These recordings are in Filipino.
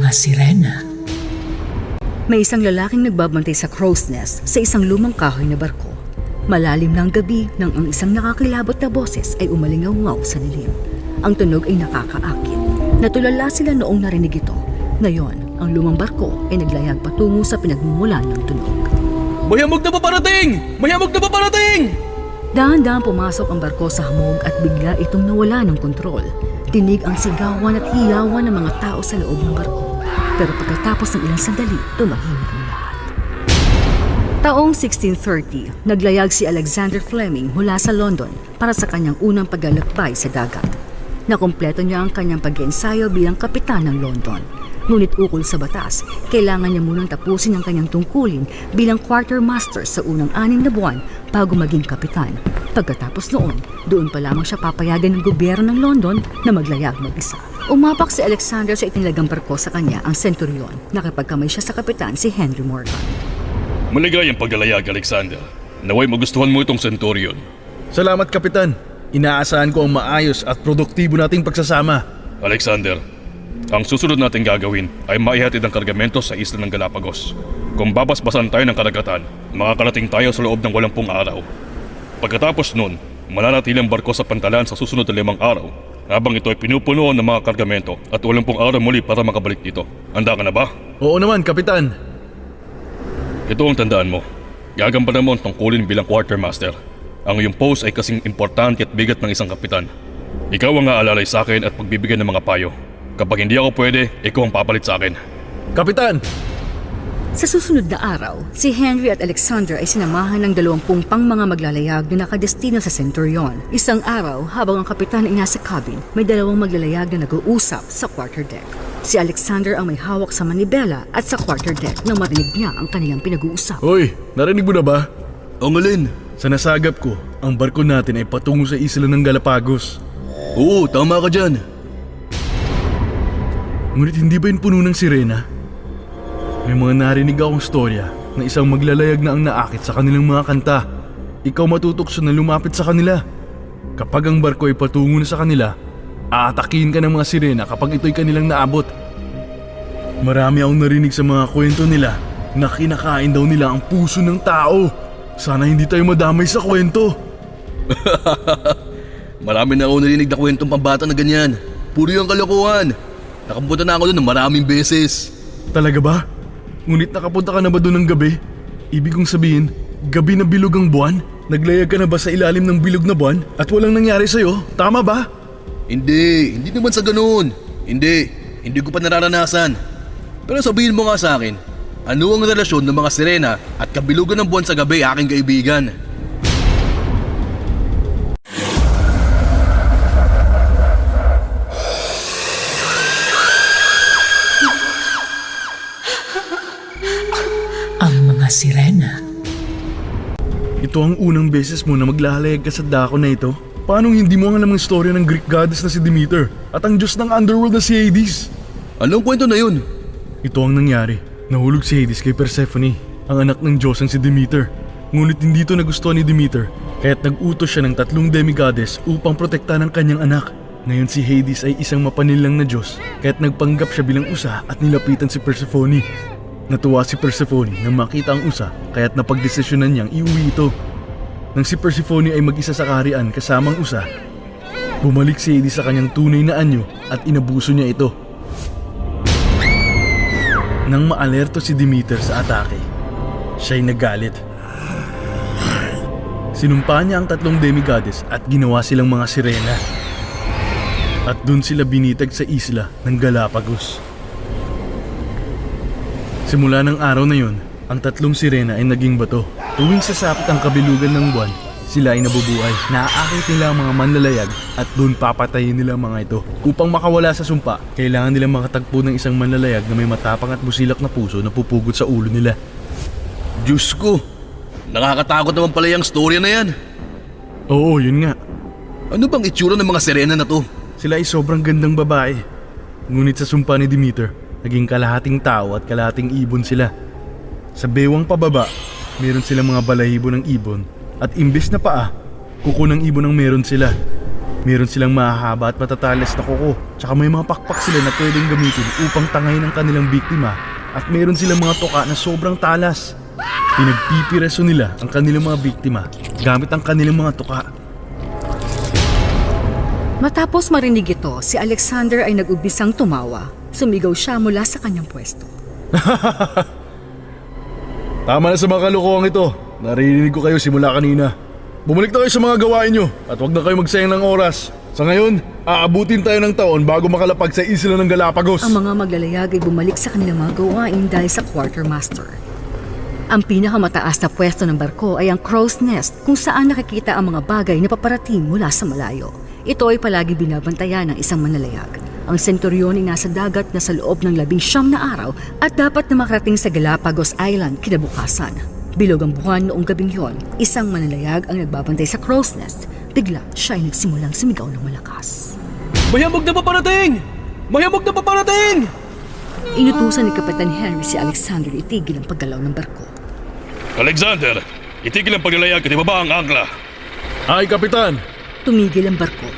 mga sirena. May isang lalaking nagbabantay sa crow's nest sa isang lumang kahoy na barko. Malalim na ang gabi nang ang isang nakakilabot na boses ay umalingaw-ngaw sa dilim. Ang tunog ay nakakaakit. Natulala sila noong narinig ito. Ngayon, ang lumang barko ay naglayag patungo sa pinagmumulan ng tunog. May hamog na paparating! May hamog na paparating! Dahan-dahan pumasok ang barko sa hamog at bigla itong nawala ng kontrol. Tinig ang sigawan at hiyawan ng mga tao sa loob ng barko. Pero pagkatapos ng ilang sandali, tumahimik ang lahat. Taong 1630, naglayag si Alexander Fleming mula sa London para sa kanyang unang paglalakbay sa dagat. Nakumpleto niya ang kanyang pag-iensayo bilang kapitan ng London. Ngunit ukol sa batas, kailangan niya munang tapusin ang kanyang tungkulin bilang quartermaster sa unang 6 na buwan bago maging kapitan. Pagkatapos noon, doon pa lamang siya papayagan ng gobyerno ng London na maglayag mag-isa. Umapak si Alexander sa itinalagang barko sa kanya ang Centurion. Nakipagkamay siya sa kapitan si Henry Morgan. Maligayang paglalayag, Alexander. Naway magustuhan mo itong Centurion. Salamat, Kapitan. Inaasahan ko ang maayos at produktibo nating pagsasama. Alexander, ang susunod nating gagawin ay maihatid ang kargamento sa isla ng Galapagos. Kung babasbasan tayo ng karagatan, makakarating tayo sa loob ng 80 araw. Pagkatapos nun, mananatili ang barko sa pantalan sa susunod na 5 araw habang ito ay pinupuno ng mga kargamento at 80 araw muli para makabalik dito. Handa ka na ba? Oo naman, Kapitan. Ito ang tandaan mo. Gagampanan mo ang tungkulin bilang quartermaster. Ang iyong post ay kasing importante at bigat ng isang kapitan. Ikaw ang aalalay sa akin at pagbibigyan ng mga payo. Kapag hindi ako pwede, ikaw ang papalit sa akin. Kapitan! Sa susunod na araw, si Henry at Alexander ay sinamahan ng 20 pang mga maglalayag na nakadestino sa Centurion. Isang araw, habang ang kapitan ay nasa cabin, may 2 maglalayag na nag-uusap sa quarterdeck. Si Alexander ang may hawak sa manibela at sa quarterdeck nang marinig niya ang kanilang pinag-uusap. Hoy, narinig mo na ba? Ang alin? Sa nasagap ko, ang barko natin ay patungo sa isla ng Galapagos. Oo, tama ka dyan. Ngunit hindi ba yun puno ng sirena? May mga narinig akong storya na isang maglalayag na ang naakit sa kanilang mga kanta. Ikaw matutokso na lumapit sa kanila. Kapag ang barko ay patungo na sa kanila, aatakihin ka ng mga sirena kapag ito'y kanilang naabot. Marami akong narinig sa mga kwento nila na kinakain daw nila ang puso ng tao. Sana hindi tayo madamay sa kwento. Marami na ako narinig na kwentong pambata na ganyan. Puro yung kalokohan. Nakapunta na ako doon ng maraming beses. Talaga ba? Ngunit nakapunta ka na ba doon ng gabi? Ibig kong sabihin, gabi na bilog ang buwan? Naglayag ka na ba sa ilalim ng bilog na buwan at walang nangyari sa'yo? Tama ba? Hindi naman sa ganun. Hindi ko pa nararanasan. Pero sabihin mo nga sa akin, ano ang relasyon ng mga sirena at kabilugan ng buwan sa gabi, aking kaibigan? Ang mga sirena. Ito ang unang beses mo na maglalayag ka sa dako na ito. Paano hindi mo alam ang istorya ng Greek goddess na si Demeter at ang Diyos ng underworld na si Hades? Anong kwento na yun? Ito ang nangyari. Nahulog si Hades kay Persephone, ang anak ng Diyos ang si Demeter. Ngunit hindi ito nagustuhan ni Demeter, kaya't nag-utos siya ng 3 demigoddess upang protektahan ang kanyang anak. Ngayon si Hades ay isang mapanilang na Diyos, kaya't nagpanggap siya bilang usa at nilapitan si Persephone. Natuwa si Persephone nang makita ang usa, kaya't napagdesisyonan niyang iuwi ito. Nang si Persephone ay mag-isa sa kaharian kasamang usa, bumalik si Hades sa kanyang tunay na anyo at inabuso niya ito. Nang maalerto si Demeter sa atake, siya'y nagalit. Sinumpa niya ang 3 demigoddess at ginawa silang mga sirena. At dun sila binitag sa isla ng Galapagos. Simula ng araw na yun, ang 3 sirena ay naging bato. Tuwing sasapit ang kabilugan ng buwan, sila ay nabubuhay. Naaakit nila ang mga manlalayag at doon papatayin nila ang mga ito. Upang makawala sa sumpa, kailangan nilang makatagpo ng isang manlalayag na may matapang at busilak na puso na pupugot sa ulo nila. Diyos ko, nakakatakot naman pala yung storya na yan. Oo, yun nga. Ano bang itsura ng mga sirena na to? Sila ay sobrang gandang babae. Ngunit sa sumpa ni Demeter, naging kalahating tao at kalahating ibon sila. Sa bewang pababa, meron silang mga balahibo ng ibon at imbes na paa, kuko ng ibon ang meron sila. Meron silang mahahaba at matatalas na kuko, tsaka may mga pakpak sila na pwedeng gamitin upang tangayin ang kanilang biktima, at meron silang mga tuka na sobrang talas. Pinagpipireso nila ang kanilang mga biktima gamit ang kanilang mga tuka. Matapos marinig ito, si Alexander ay nag-ubisang tumawa. Sumigaw siya mula sa kanyang pwesto. Tama na sa mga kalokohan ito. Narinig ko kayo simula kanina. Bumalik na kayo sa mga gawain nyo at huwag na kayo magsayang ng oras. Sa ngayon, aabutin tayo ng taon bago makalapag sa isla ng Galapagos. Ang mga maglalayag ay bumalik sa kanilang mga gawain dahil sa quartermaster. Ang pinakamataas na pwesto ng barko ay ang crow's nest, kung saan nakikita ang mga bagay na paparating mula sa malayo. Ito ay palagi binabantayan ng isang manlalayag. Ang senturyon ay nasa dagat na sa loob ng 19 na araw at dapat na makarating sa Galapagos Island kinabukasan. Bilog ang buwan noong gabing yon, isang manlalayag ang nagbabantay sa crow's nest. Bigla siya ay nagsimulang sumigaw ng malakas. Mayamog na paparating! Mayamog na paparating! Inutusan ni Kapitan Henry si Alexander itigil ang paggalaw ng barko. Alexander, itigil ang paglalayag at ibaba ang angkla. Ay, Kapitan! Tumigil ang barko.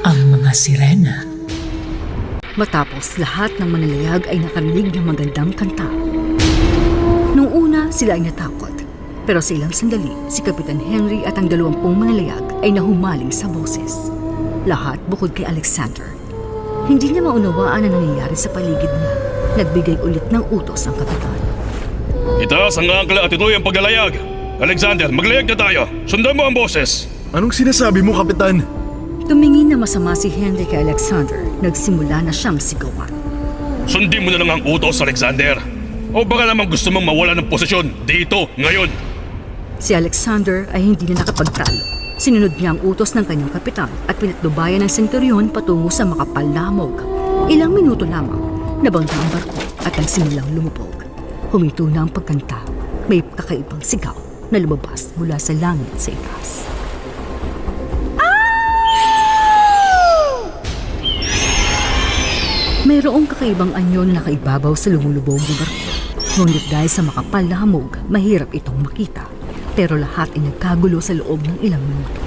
Ang mga sirena. Matapos lahat ng manlalayag ay nakarinig ng magandang kanta. Nung una, sila ay natakot. Pero sa ilang sandali, si Kapitan Henry at ang 20 manlalayag ay nahumaling sa boses. Lahat bukod kay Alexander. Hindi niya maunawaan ang nangyayari sa paligid niya. Nagbigay ulit ng utos ang kapitan. Itaas ang angkla at ituloy ang paglalayag. Alexander, maglayag na tayo. Sundan mo ang boses. Anong sinasabi mo, Kapitan? Tumingin na masama si Henry kay Alexander. Nagsimula na siyang sigawan. Sundin mo na lang ang utos, Alexander. O baka naman gusto mong mawala ng posisyon dito, ngayon. Si Alexander ay hindi na nakapagtalo. Sinunod niya ang utos ng kanyang kapitan at pinatnubayan ng senturyon patungo sa makapal na hamog. Ilang minuto lamang, nabangga ang barko at nagsimulang lumubog. Huminto na ang pagkanta. May kakaibang sigaw na lumabas mula sa langit sa itaas. Mayroong kakaibang anyo na nakaibabaw sa lumulubog na barko. Ngunit dahil sa makapal na hamog, mahirap itong makita. Pero lahat ay nagkagulo sa loob ng ilang minuto.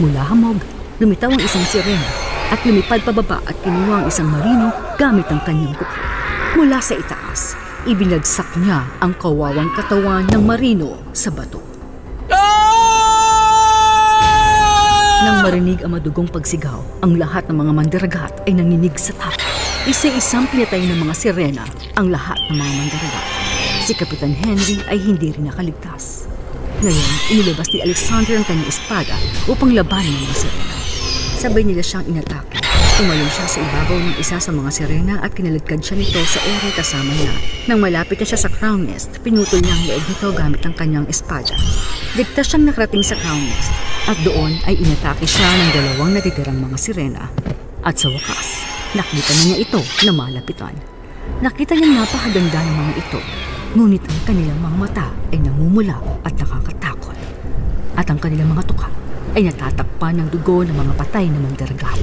Mula hamog, lumitaw ang isang sirena at lumipad pababa at kinuha ang isang marino gamit ang kanyang kuko. Mula sa itaas, ibinagsak niya ang kawawang katawan ng marino sa bato. Nang marinig ang madugong pagsigaw, ang lahat ng mga mandaragat ay nanginig sa takot. Isa-isang pinatay ng mga sirena ang lahat ng mga mandaragat. Si Kapitan Henry ay hindi rin nakaligtas. Ngayon, inilabas ni Alexander ang kanyang espada upang labanan ang mga sirena. Sabay nila siyang inatake. Tumalon siya sa ibabaw ng isa sa mga sirena at kinaligkad siya nito sa ere kasama niya. Nang malapit na siya sa crown nest, pinutol niya ang leeg nito gamit ang kanyang espada. Ligtas siyang nakarating sa crown nest at doon ay inatake siya ng 2 natitirang mga sirena. At sa wakas, nakita na niya ito na malapitan. Nakita niya napakaganda ng mga ito, ngunit ang kanilang mga mata ay namumula at nakakatakot. At ang kanilang mga tuka ay natatakpan ng dugo ng mga patay na mandaragat.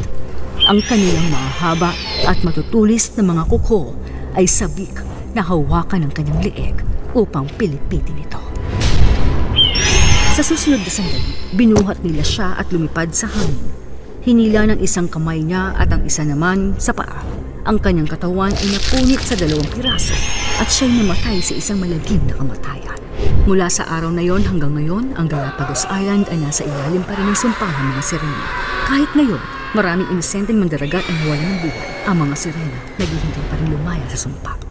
Ang kanilang mga haba at matutulis na mga kuko ay sabik na hawakan ng kanyang leeg upang pilipitin ito. Sa susunod na sandali, binuhat nila siya at lumipad sa hangin. Hinila ng isang kamay niya at ang isa naman sa paa. Ang kanyang katawan ay napunit sa 2 piraso at siya'y namatay sa isang malagim na kamatayan. Mula sa araw na yon hanggang ngayon, ang Galapagos Island ay nasa ilalim pa rin ng sumpa ng mga sirena. Kahit ngayon, maraming inosenteng mandaragat ang nawalan ng buhay. Ang mga sirena naghihintay pa rin lumaya sa sumpa.